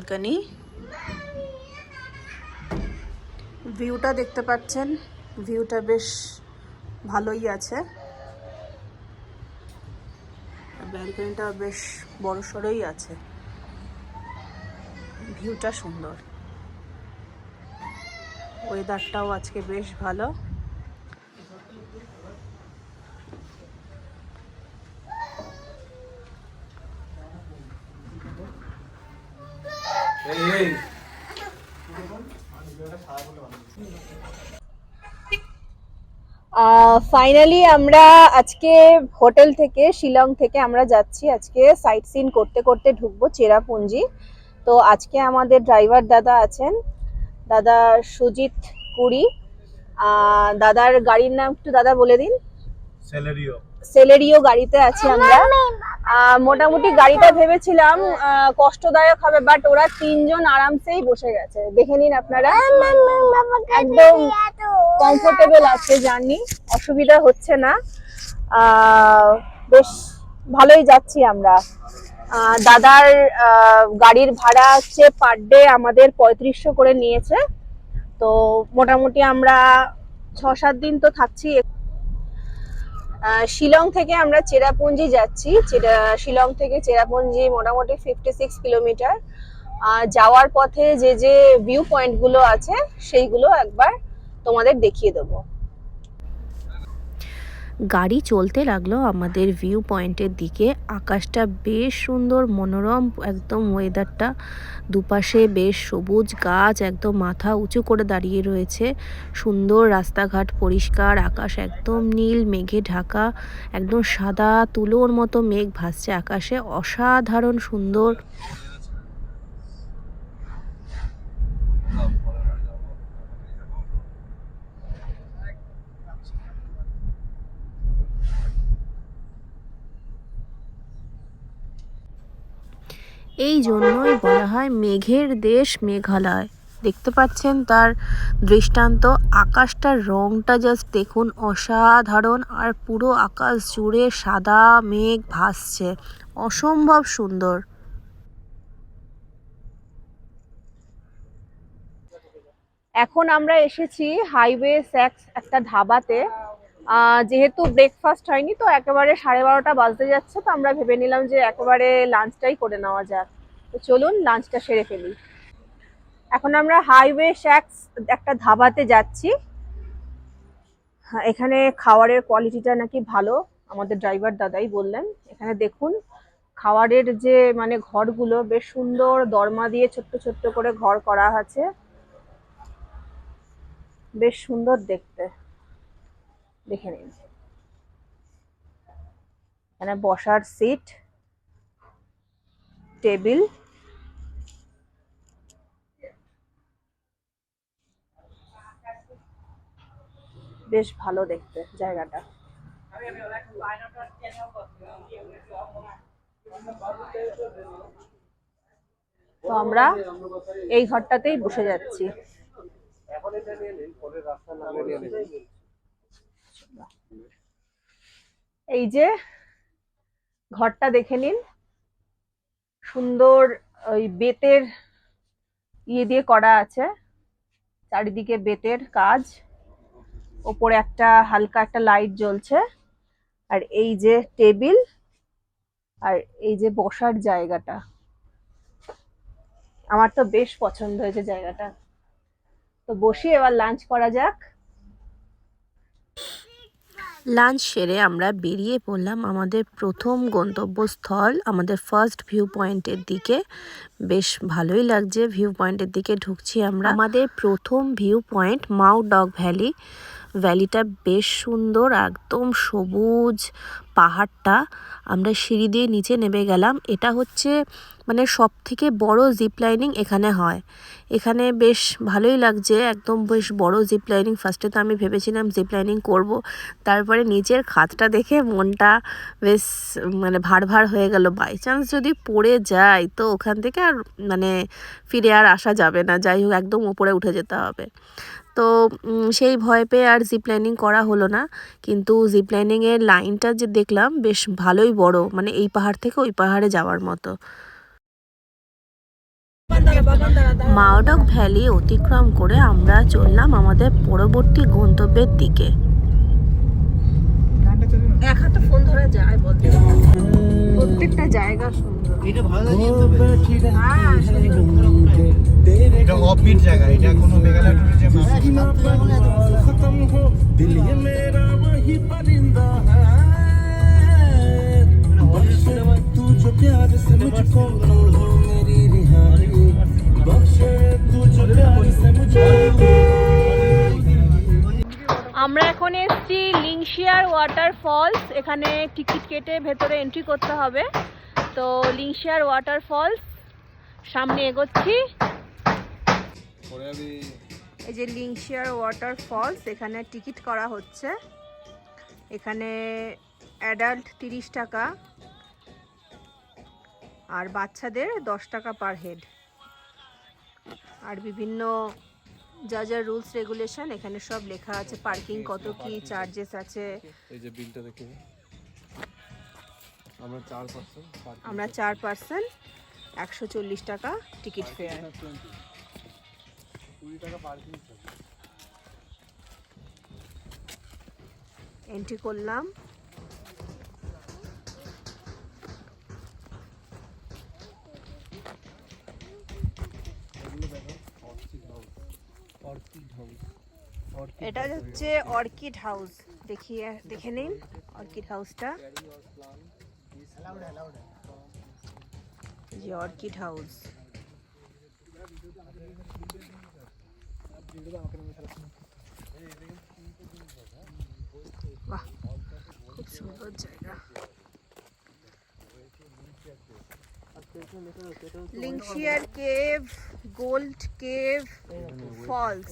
Balcony ভিউটা দেখতে পাচ্ছেন, ভিউটা বেশ ভালোই আছে। ব্যালকনিটা বেশ বড়সড়ই আছে, ভিউটা সুন্দর, ওয়েদারটাও আজকে বেশ ভালো। ফাইনালি আমরা আজকে হোটেল থেকে, শিলং থেকে আমরা যাচ্ছি আজকে সাইট সিন করতে করতে ঢুকবো চেরাপুঞ্জি। তো আজকে আমাদের ড্রাইভার দাদা আছেন, দাদা সুজিত কুড়ি। দাদার গাড়ির নাম একটু দাদা বলে দিন। সেলেরিও গাড়িতে আছি আমরা। মোটামুটি গাড়িটা ভেবেছিলাম কষ্টদায়ক হবে, বাট ওরা তিনজন আরামসেই বসে গেছে, দেখে নিন আপনারা, একদম কমফোর্টেবল আছে, জার্নি অসুবিধা হচ্ছে না, বেশ ভালোই যাচ্ছি আমরা। দাদার গাড়ির ভাড়া হচ্ছে পার ডে আমাদের 3500 করে নিয়েছে। তো মোটামুটি আমরা 6-7 দিন তো থাকছি। শিলং থেকে আমরা চেরাপুঞ্জি যাচ্ছি। শিলং থেকে চেরাপুঞ্জি মোটামুটি 56 কিলোমিটার। যাওয়ার পথে যে যে ভিউ পয়েন্ট গুলো আছে সেইগুলো একবার তোমাদের দেখিয়ে দেবো। গাড়ি চলতে লাগলো আমাদের ভিউ পয়েন্টের দিকে। আকাশটা বেশ সুন্দর, মনোরম একদম ওয়েদারটা। দুপাশে বেশ সবুজ গাছ, একদম মাথা উঁচু করে দাঁড়িয়ে রয়েছে। সুন্দর রাস্তাঘাট, পরিষ্কার আকাশ একদম নীল মেঘে ঢাকা, একদম সাদা তুলোর মতো মেঘ ভাসছে আকাশে, অসাধারণ সুন্দর। এই জন্যই বলা হয় মেঘের দেশ মেঘালয়। দেখতে পাচ্ছেন তার দৃষ্টান্ত, আকাশটার রংটা জাস্ট দেখুন, অসাধারণ। আর পুরো আকাশ জুড়ে সাদা মেঘ ভাসছে, অসম্ভব সুন্দর। এখন আমরা এসেছি হাইওয়ে 6 একটা ধাবাতে। যেহেতু ব্রেকফাস্ট হয়নি, তো একেবারে 12:30 বাজতে যাচ্ছে, তো আমরা ভেবে নিলাম যে একেবারে লাঞ্চটাই করে নেওয়া যাক। তো চলুন লাঞ্চটা সেরে ফেলি। এখন আমরা হাইওয়ে 6 একটা ধাবাতে যাচ্ছি। এখানে খাবারের কোয়ালিটিটা নাকি ভালো, আমাদের ড্রাইভার দাদাই বললেন। এখানে দেখুন খাবারের যে মানে ঘরগুলো বেশ সুন্দর, দরমা দিয়ে ছোট্ট ছোট্ট করে ঘর করা আছে, বেশ সুন্দর দেখতে। দেখে নিন, এখানে বসার সিট, টেবিল, বেশ ভালো দেখতে জায়গাটা। তো আমরা এই ঘরটাতেই বসে যাচ্ছি। এই যে ঘরটা দেখে নিন, সুন্দর ওই বেতের দিয়ে করা আছে, চারিদিকে বেতের কাজ, ওপরে একটা হালকা একটা লাইট জ্বলছে। আর এই যে টেবিল, আর এই যে বসার জায়গাটা, আমার তো বেশ পছন্দ হয়েছে জায়গাটা। তো বসি, এবার লাঞ্চ করা যাক। লাঞ্চ সেরে আমরা বেরিয়ে পড়লাম আমাদের প্রথম গন্তব্যস্থল, আমাদের ফার্স্ট ভিউ পয়েন্টের দিকে। বেশ ভালোই লাগছে, ভিউ পয়েন্টের দিকে ঢুকছি আমরা। আমাদের প্রথম ভিউ পয়েন্ট মাউ ডগ ভ্যালি। ভ্যালিটা বেশ সুন্দর, একদম সবুজ পাহাড়টা। আমরা সিঁড়ি দিয়ে নিচে নেমে গেলাম। এটা হচ্ছে মানে সব থেকে বড় জিপ লাইনিং এখানে হয়। এখানে বেশ ভালোই লাগছে, একদম বেশ বড় জিপ লাইনিং। ফার্স্টে তো আমি ভেবেছিলাম জিপ লাইনিং করবো, তারপরে নিচের খাতটা দেখে মনটা বেশ মানে ভার ভার হয়ে গেল। বাই চান্স যদি পড়ে যায় তো ওখান থেকে আর মানে ফিরে আর আসা যাবে না, যাই হোক একদম উপরে উঠে যেতে হবে। তো সেই ভয় পেয়ে আর জিপ লাইনিং করা হলো না। কিন্তু জিপ লাইনিংয়ের লাইনটা যে দেখলাম বেশ ভালোই বড়, মানে এই পাহাড় থেকে ওই পাহাড়ে যাওয়ার মতো। মাওডক ভ্যালি অতিক্রম করে আমরা চললাম আমাদের পরবর্তী গন্তব্যের দিকে। এক হাতে ফোন ধরা যায় বলতে, প্রত্যেকটা জায়গা সুন্দর। হ্যাঁ, এটা অফবিট জায়গা, এটা কোনো মেঘালয় ট্যুরিজম আমরা এখন এসেছি লিংশিয়ার ওয়াটার ফলস। এখানে টিকিট কেটে ভেতরে এন্ট্রি করতে হবে। তো লিংশিয়ার ওয়াটার ফলস সামনে এগোচ্ছি। এই যে লিংশিয়ার ওয়াটার ফলস, এখানে টিকিট করা হচ্ছে। এখানে অ্যাডাল্ট 30 টাকা আর বাচ্চাদের 10 টাকা পার হেড। আর বিভিন্ন যা যা রুলস রেগুলেশন এখানে সব লেখা আছে। পার্কিং কত কি চার্জেস আছে। এই যে বিলটা দেখে আমরা 4 পার্সন 140 টাকা টিকিট ফেয়ার। এন্ট্রি করলাম। এটা হচ্ছে অর্কিড হাউস। দেখে নিন অর্কিড হাউসটা। যে অর্কিড হাউস, বাহ খুব সুন্দর জায়গা। Lingshiar cave, gold cave, falls,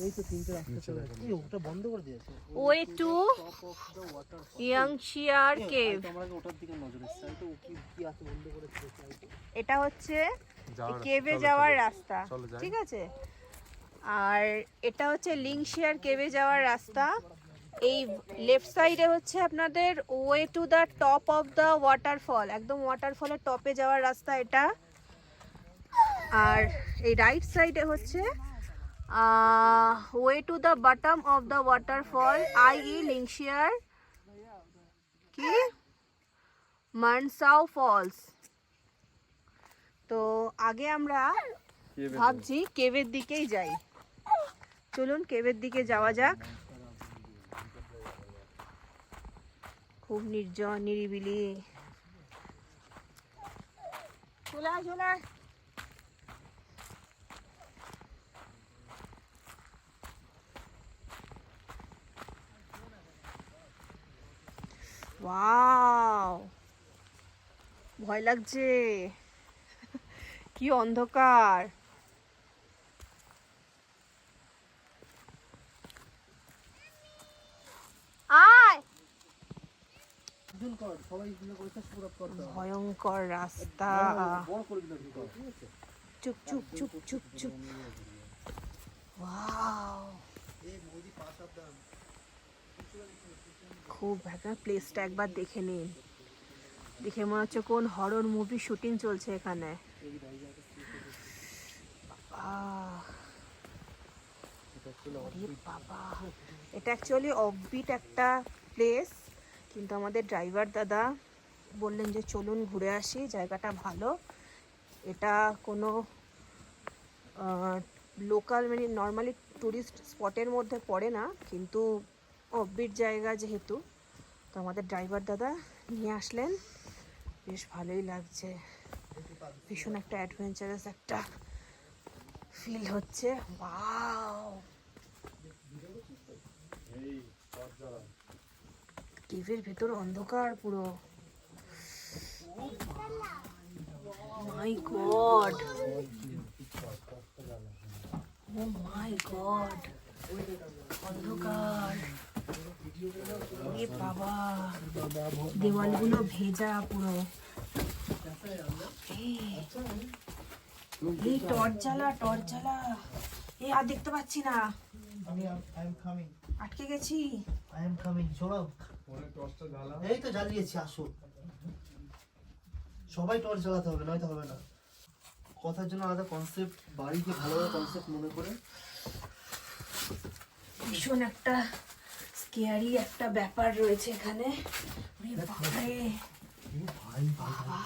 way to Yangshiar cave. এটা হচ্ছে কেভে যাওয়ার রাস্তা, ঠিক আছে। আর এটা হচ্ছে লিংশিয়ার কেভে যাওয়ার রাস্তা। এই লেফট সাইডে হচ্ছে আপনাদের way to the top of the waterfall, একদম ওয়াটারফলের টপে যাওয়ার রাস্তা এটা। আর এই রাইট সাইডে হচ্ছে way to the bottom of the waterfall, i.e. লিংশিয়ার কি মানসাও ফলস। তো আগে আমরা ভাবছি কেভের দিকেই যাই। চলুন কেভের দিকে যাওয়া যাক। খুব নির্জন নিরিবিলি। চলে আয়। ওয়াও, ভয় লাগছে, কি অন্ধকার। আয়, ভয়ঙ্কর রাস্তা। চুপ চুপ চুপ চুপ চুপ। ওয়াও, খুব একটা প্লেসটা একবার দেখে নিন। দেখে মনে হচ্ছে কোন হরর মুভি শুটিং চলছে এখানে। বাবা, এটা অ্যাকচুয়ালি অফবিট একটা প্লেস, কিন্তু আমাদের ড্রাইভার দাদা বললেন যে চলুন ঘুরে আসি, জায়গাটা ভালো। এটা কোনো লোকাল মানে নর্মালি টুরিস্ট স্পটের মধ্যে পড়ে না, কিন্তু অফবিট জায়গা যেহেতু, তো আমাদের ড্রাইভার দাদা নিয়ে আসলেন। বেশ ভালোই লাগছে, ভীষণ একটা অ্যাডভেঞ্চারাস একটা ফিল হচ্ছে। ওয়াও, কেভের ভেতর অন্ধকার পুরো। মাই গড, ও মাই গড, অন্ধকার। এ বাবা, দেওয়ালগুলো ভেজা পুরো। এই টর্চ জ্বালা। এই আর দেখতে পাচ্ছি না, আটকে গেছি। এই তো জ্বালিয়েছি, আসো। সবাই টর্চ জ্বালাতে হবে, নয়তো হবে না। কথার জন্য আলাদা কনসেপ্ট, বাড়িকে ভালোভাবে কনসেপ্ট মনে করে ভীষণ একটা স্কেয়ারি একটা ব্যাপার রয়েছে এখানে। ওরে বাবারে, ভাই বাবা।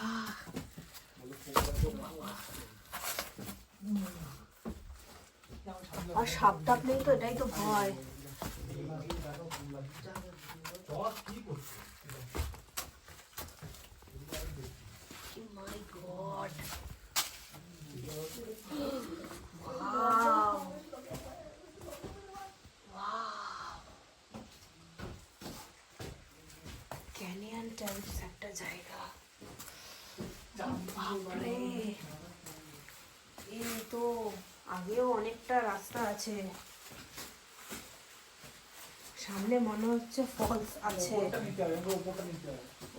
আর সাপ টাপ নেই তো, এটাই তো ভয়। My God. Wow. Canyon types একটা জায়গা। বাপরে, এই তো আগেও অনেকটা রাস্তা আছে। সামনে মনে হচ্ছে ফলস আছে।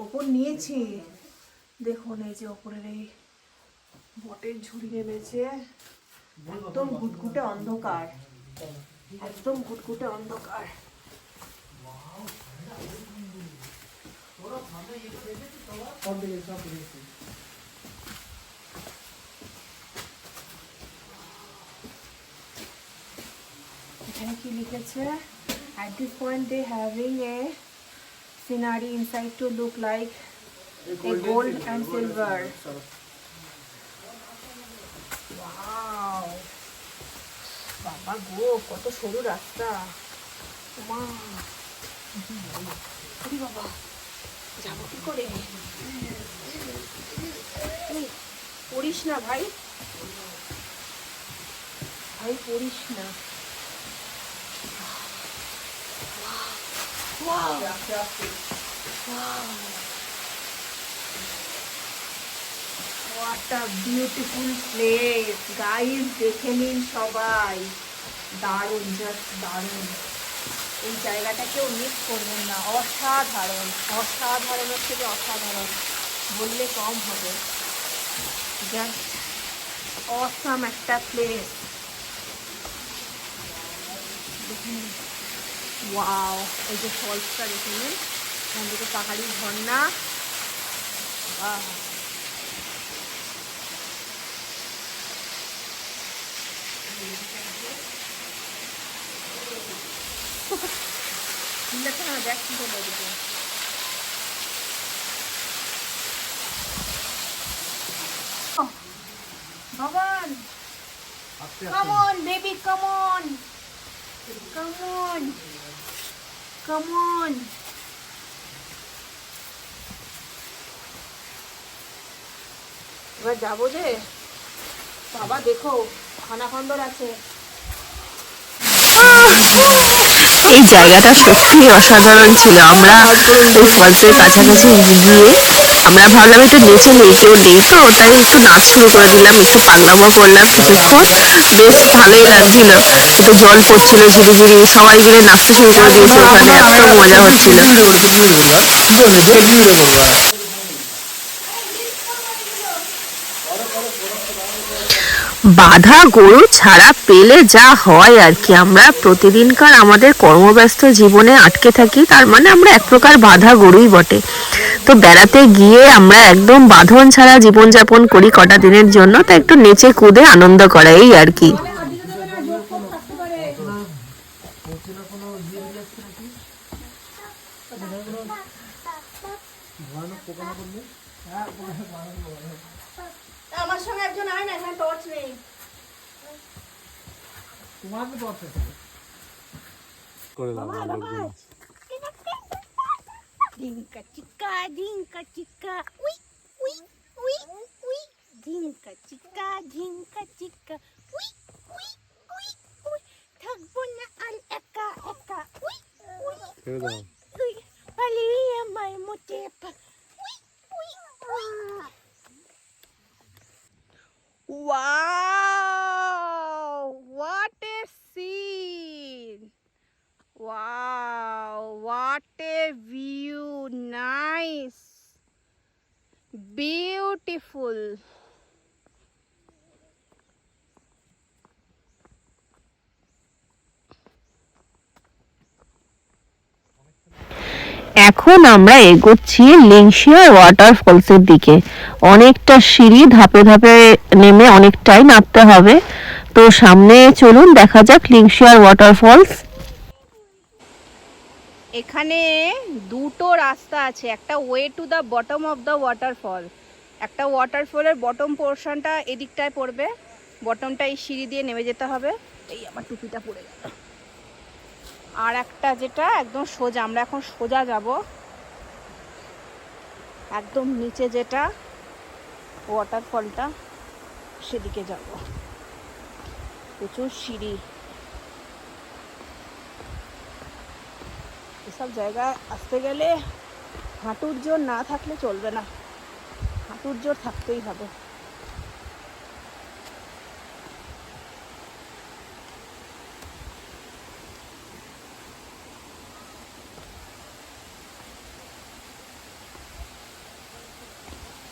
ওপর নিয়েছি, দেখুন এই যে ওপরের এই বটের ঝুড়ি নেমেছে। একদম ঘুটঘুটে অন্ধকার, একদম ঘুটঘুটে অন্ধকার। এখানে কি লিখেছে? At this point they having a scenery inside to look like a gold and silver. Wow! বাবা গো, কত সরু রাস্তা। মা, ওরে বাবা, যাবো কি করে? এই, পড়িস না ভাই, ভাই পড়িস না। Wow! Wow! What a beautiful place, guys! দেখে নিন সবাই, দারুণ, জাস্ট দারুণ। এই জায়গাটা কেউ মিস করবেন না, অসাধারণ, অসাধারণের থেকে অসাধারণ বললে কম হবে। জাস্ট অসাম একটা প্লেস। দেখুন, ওয়াও, এই যে ফলসটা দেখে নিন, এখান থেকে পাহাড়ি ঝর্ণা। দেখুন না, দেখ কি করবো এদিকে। ভগবান, come on baby, come on, come on, come on. এবার যাবো যে, বাবা দেখো খানাখন্দর আছে। এই জায়গাটা সত্যি অসাধারণ ছিল। আমরা ওই ফলসের কাছাকাছি গিয়ে আমরা ভাবলাম একটু নেচে নেই, কেউ নেই তো, তাই একটু নাচ শুরু করে দিলাম, একটু পাগলামো করলাম কিছুক্ষণ, বেশ ভালোই লাগছিল। একটু জল পড়ছিল ঝিরিঝিরি, সবাই মিলে নাচতে শুরু করে দিয়েছে ওখানে, এত মজা হচ্ছিল। বাধা গরু ছাড়া পেলে যা হয় আর কি, আমরা প্রতিদিনকার আমাদের কর্মব্যস্ত জীবনে আটকে থাকি, তার মানে আমরা এক প্রকার বাধা গরুই বটে। তো বেড়াতে গিয়ে আমরা একদম বাঁধন ছাড়া জীবনযাপন করি কটা দিনের জন্য, তা একটু নেচে কুদে আনন্দ করা, এই আর কি। আমার সঙ্গে একজন আয় না, এখানে টর্চ নেই। তোমার তো টর্চ আছে করে দাও। Dinka chica, uy, uy, uy, uy. Dinka chica, uy, uy, uy, uy. থাকবো না আর একা একা, uy, uy, করে দাও। uy. পালিয়ে আমায় মুটে পা, uy, uy, uy. Wow! What a scene! Wow! What a view! Nice! Beautiful! এখন আমরা এগোচ্ছি লিংশিয়ার ওয়াটারফলসের দিকে। অনেকটা সিঁড়ি, ধাপে ধাপে নেমে অনেকটাই নামতে হবে। তো সামনে চলুন দেখা যাক লিংশিয়ার ওয়াটারফলস। এখানে দুটো রাস্তা আছে, একটা way to the bottom of the waterfall. একটা ওয়াটারফলের বটম পোর্শনটা এদিকটায় পড়বে, বটমটা এই সিঁড়ি দিয়ে নেমে যেতে হবে। এই আমার টুপিটা পড়ে গেল। আর একটা যেটা একদম সোজা, আমরা এখন সোজা যাব একদম নিচে যেটা ওয়াটারফলটা সেদিকে যাব। প্রচুর সিঁড়ি, এসব জায়গায় আসতে গেলে হাঁটুর জোর না থাকলে চলবে না, হাঁটুর জোর থাকতেই হবে।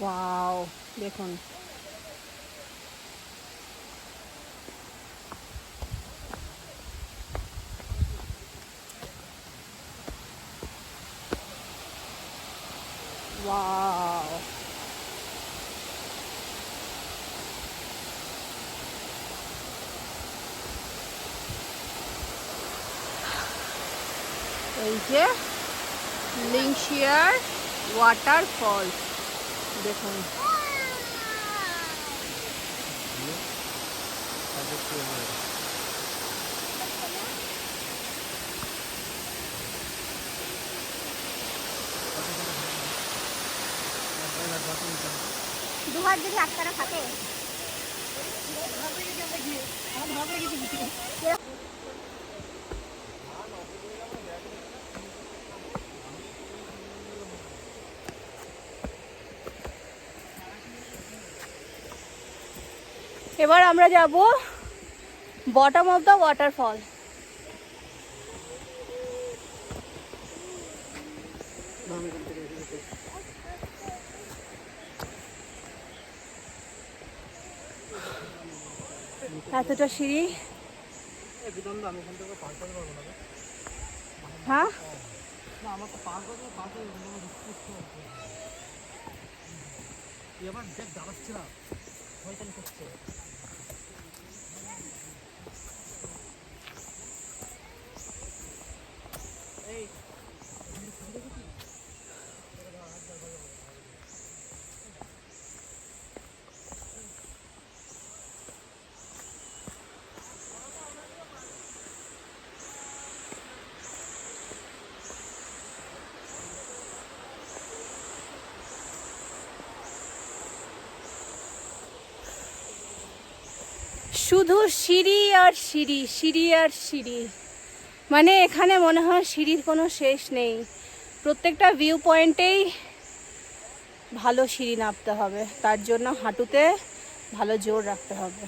ওয়াও, দেখুন ওয়াও, এই যে লিংশিয়ার ওয়াটারফল দেখুন। দুহাত যদি আটকানো থাকে এবার আমরা যাব বটম অফ দ্য ওয়াটারফল। এতটা সিঁড়ি, হ্যাঁ শুধু সিঁড়ি আর সিঁড়ি, সিঁড়ি আর সিঁড়ি, মানে এখানে মনে হয় সিঁড়ির কোনো শেষ নেই। প্রত্যেকটা ভিউ পয়েন্টেই ভালো সিঁড়ি নামতে হবে, তার জন্য হাঁটুতে ভালো জোর রাখতে হবে।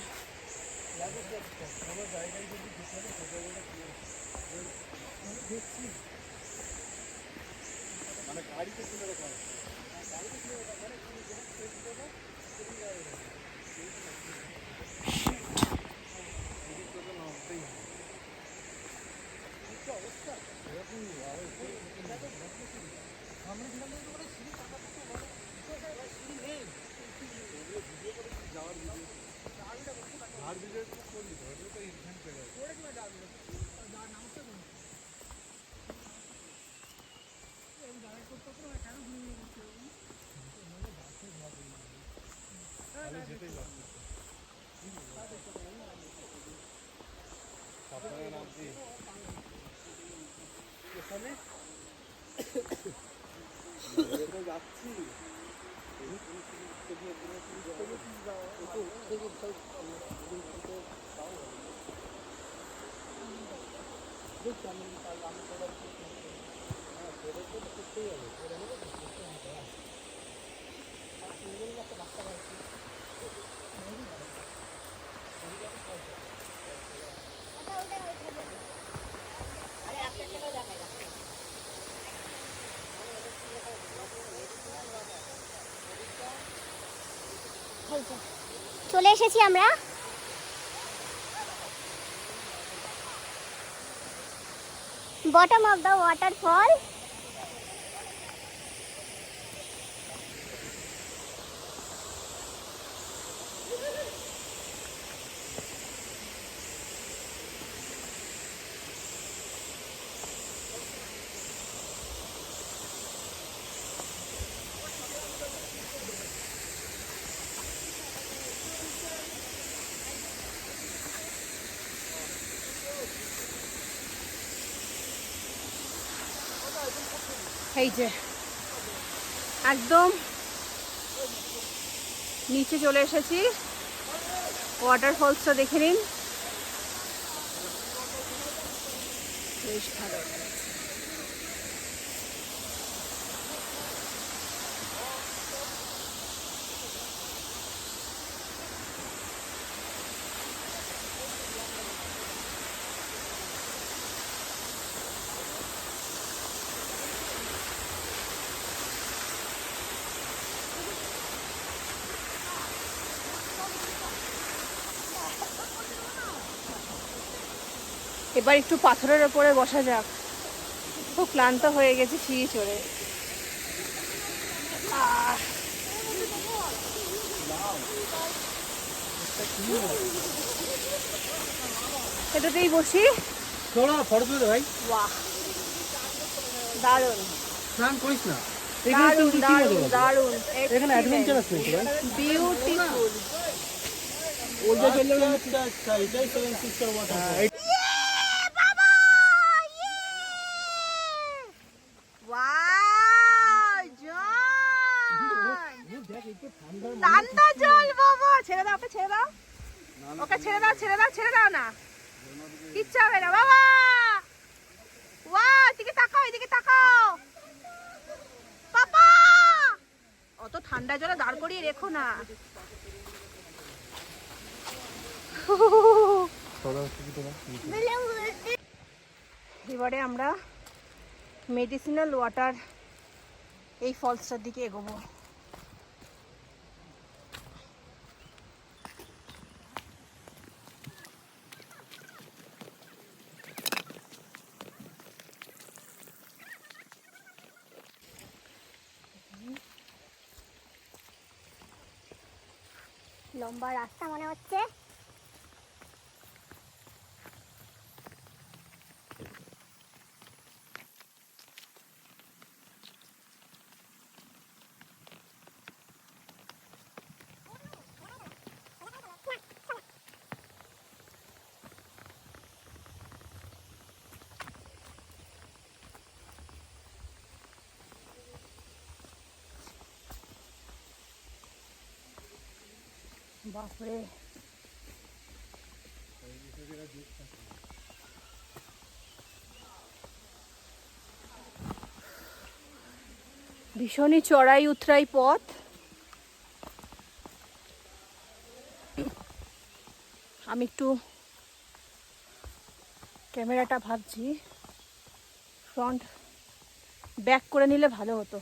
চলে এসেছি আমরা। Bottom of the waterfall. এই যে একদম নিচে চলে এসেছি, ওয়াটারফলসটা দেখে নিন, বেশ ভালো। এবার একটু পাথরের ওপরে বসা যাক, খুব ক্লান্ত হয়ে গেছে সিঁড়ি চড়ে। এটাতেই বসি। ফটো তুলে ভাই, বাহ, দারুণ স্নান করিস না, দারুণ দারুণ দারুণ, এখানে অ্যাডভেঞ্চার আছে ভাই। বিউটিফুল। ওইটা চলে গেলে আচ্ছা এটাই সেভেন সিস্টার ওয়াটার। ঠান্ডা জল বাবা, ছেড়ে দাও, ওকে ছেড়ে দাও, ওকে ছেড়ে দাও, ছেড়ে দাও, ছেড়ে দাও না, কিচ্ছু হবে না বাবা। ওয়াও, এদিকে তাকাও, এদিকে তাকাও পাপা, অত ঠান্ডা জলে দাঁড় করিয়ে রেখো না। এবারে আমরা মেডিসিনাল ওয়াটার এই ফলসটার দিকে এগোবো। লম্বা রাস্তা মনে হচ্ছে। বাপরে, ভীষণই চড়াই উতরাই পথ। আমি একটু ক্যামেরাটা ভাবছি ফ্রন্ট ব্যাক করে নিলে ভালো হতো।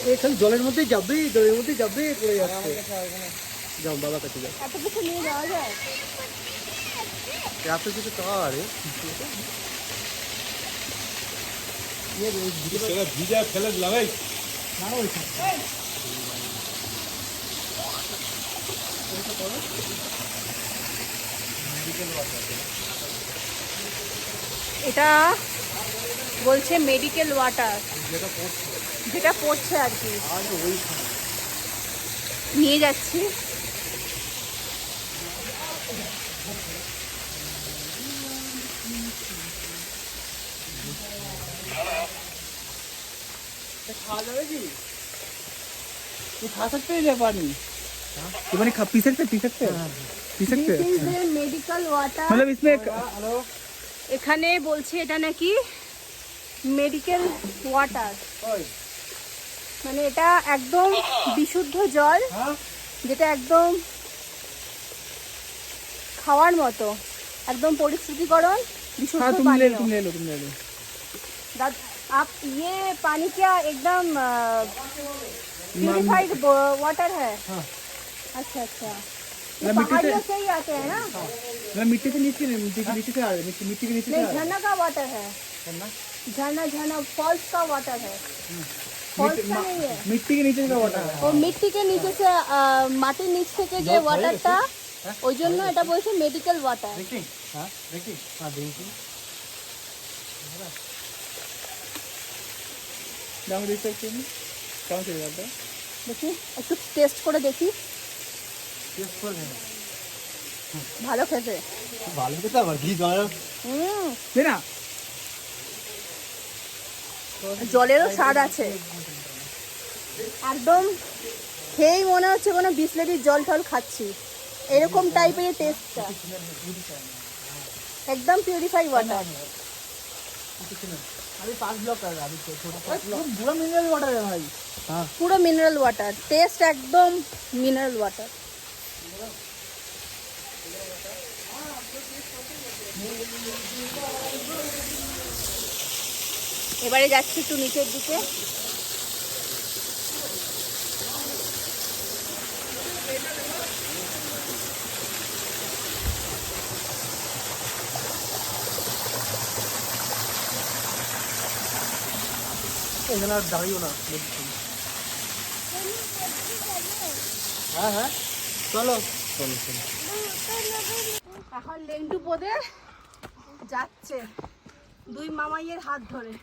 এখানে জলের মধ্যেই যাবে, জলের মধ্যেই যাবে, পড়ে যাচ্ছে। যাও বাবা কাছে যাও, এত কিছু নিয়ে যাওয়া যায়? এত কিছু কার ভিজা ফেলে লাগাই না ওইখানে। এটা বলছে মেডিকেল ওয়াটার, যেটা পড়ছে আর কি, নিয়ে যাচ্ছি। खा जाए जी, तू खा सकते हैं पानी? ये पानी खा पी सकते पी सकते पी सकते মেডিকেল ওয়াটার, मतलब इसमें এখানে বলছে এটা নাকি মেডিকেল ওয়াটার, মানে এটা একদম বিশুদ্ধ জল, যেটা একদম খাওয়ার মতো, একদম পরিস্থিতিকরণ বিশুদ্ধ हाँ, तुम ले लो, तुम पानी। ले लो, तुम ले लो। आप ये पानी क्या एकदम प्यूरिफाइड वाटर है? हाँ। अच्छा अच्छा, ये मतलब मिट्टी से- पहाड़ियों से ही आते हैं ना? मैं मिट्टी से नीचे नहीं, मिट्टी के नीचे से आ रहे, मिट्टी के नीचे से नहीं, आ रहे। झरना का वाटर है, झरना? झरना झरना फॉल्स का वाटर है। मिट्टी के नीचे का वाटर ও মিट्टी के नीचे से মাটির নিচ থেকে যে ওয়াটারটা ওই জন্য এটা বলছে মেডিকেল ওয়াটার। देखिए हाँ देखिए हाँ देखिए दाम देख सकते हैं कौन से वाटर দেখি একটু টেস্ট করে দেখি। टेस्ट कर लेना ভালো খেতে। बाल के तो घी गाना देना জলেরও স্বাদ আছে, একদম খেয়েই মনে হচ্ছে কোনো বিসলেরির জল টল খাচ্ছি, এরকম টাইপের টেস্টটা, একদম পিউরিফাই ওয়াটার। अभी 5 ब्लॉक कर रहा है अभी छोटा पूरा मिनरल वाटर है भाई। हाँ পুরো মিনারেল ওয়াটার, টেস্ট একদম মিনারেল ওয়াটার। এবারে যাচ্ছি একটু নিচের দিকে। এখানে আর দাঁড়িও না হ্যাঁ হ্যাঁ চলো চলো চলো এখন লেন্টু পদে যাচ্ছে দুই মামাইয়ের হাত ধরে।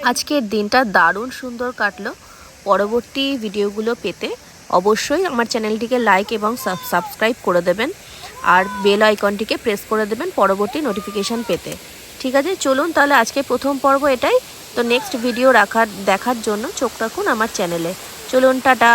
আজকের দিনটা দারুণ সুন্দর কাটলো। পরবর্তী ভিডিওগুলো পেতে অবশ্যই আমার চ্যানেলটিকে লাইক এবং সাবস্ক্রাইব করে দেবেন, আর বেল আইকনটিকে প্রেস করে দেবেন পরবর্তী নোটিফিকেশান পেতে। ঠিক আছে, চলুন তাহলে আজকে প্রথম পর্ব এটাই। তো নেক্সট ভিডিও দেখার জন্য চোখ রাখুন আমার চ্যানেলে। চলুন, টাটা।